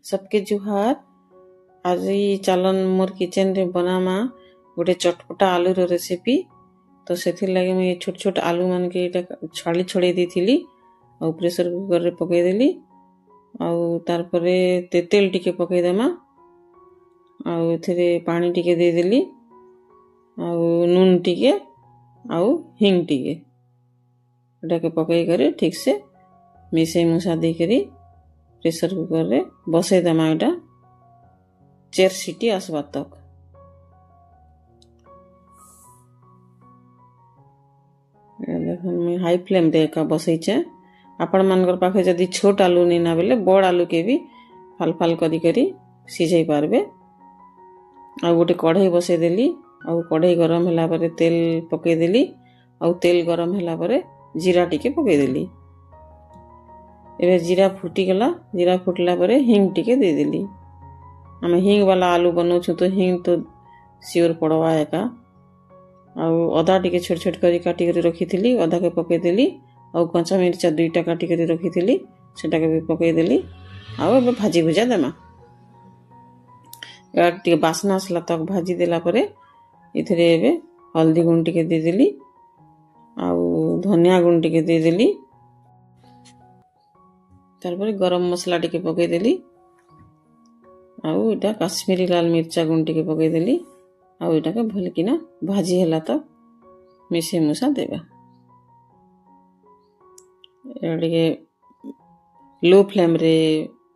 सबके जुहार। आज चलन मोर किचन रे बनामा गोटे चटपटा आलू रो रेसिपी। तो से लगे मुझे छोट छोट आलू मान के छाड़ी छड़े दी और प्रेशर कुकर रे पकई देली आउ तार परे तेल टिके पकई देमा आउ एथिरे पानी टिके दे देली आउ नून टिके आउ हिंग टिके एटा के पकई करे ठीक से मिसई मुसा दे करी प्रेशर कुकर रे बसई देमा एटा 4 सीटी आसबा तक। देखो मैं हाई फ्लेम रे का बसई छे। आपण मानकर पाखे जदी छोट आलू नहीं ना बेले बड़ आलू के भी फाल फाल करी करी सिझाई पारबे। आ गोटे कढ़ाई बसई देली आउ कढ़ाई गरम होला परे तेल पकई देली आउ तेल गरम होला परे जीरा टिके पकई देली। एबे जीरा फुटी गला जीरा फुटला परे हिंग टिके दे देली। हम हिंग वाला आलू बनाउछु तो हिंग तो सियोर पड़वा एका आउ अदा टिके छोट छोट करी काटी करी रखी थी अदा के पकई देली आउ कंचा मिर्चा 2टा काटी करी रखी थी सेटा के भी पकई देली आउ एबे भाजी भुजा देमा। यार टिके बासना आसला तक भाजी देला परे इथरे एबे हल्दी गुंड टिके दे देली आउ धनिया गुंड टिके दे देली तार परे गरम मसला टिके पकई देली आउ एटा काश्मीरी लाल मिर्चा गुंड टिके पकई देली आउ एटा के भल किना भाजी हैला तक मिसे मुसा देबा। एडिके लो फ्लेम रे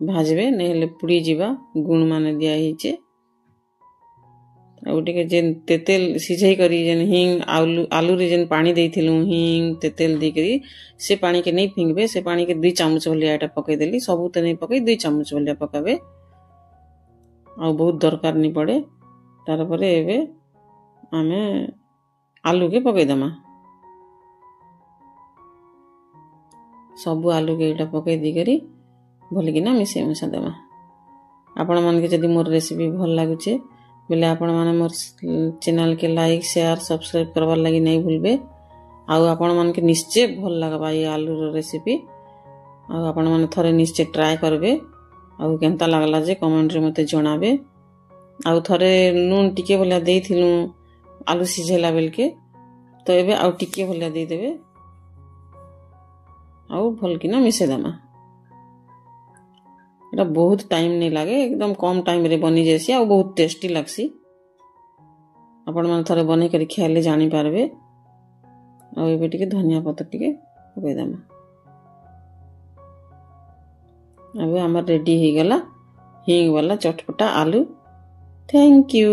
भाजबे नहीं हेले पुड़ी जीवा गुण माने दिया हिचे आउ टिके जेन तेतेल सिझाई करी जेन हिंग आलू रे जेन पानी देइथिलु हिंग तेतेल दी करी से पानी के नहीं फिंगबे से पानी के 2 चम्मच भलिया एटा पकई देली सबु त नहीं पकई 2 चम्मच भलिया पकाबे आउ बहुत दरकार नहीं पड़े। तार परे एबे आमे आलू के पकई दमा सबु आलू के एटा पकई दी करी भल किना मिसे मुसा देमा। आपण मन के जदी मोर रेसिपी भल लागुचे बोले आपण माने मोर चैनल के लाइक शेयर सब्सक्राइब करबार लागि नहीं भूलबे आउ आपण मन के निश्चय भल लागबा ये आलू रो रेसिपी आउ आपण माने थरे निश्चय ट्राई करबे आउ केनता लागला जे कमेंट रे मते जणाबे आउ थरे नून टिके भलिया देइथिलु आलू सिझेला बेल के तो एबे आउ टिके भलिया दे देबे आउ भल किना मिसे देमा। एटा बहुत टाइम नहीं लागे एकदम कम टाइम रे बनी जेसी आ बहुत टेस्टी लागसी। आपण मन थरे बनै करी खाइले जानि पारबे आ एबे टिके धनिया पत्ता टिके पकई देमा। अब हमर रेडी हो गला हिंग वाला चटपटा आलू। Thank you.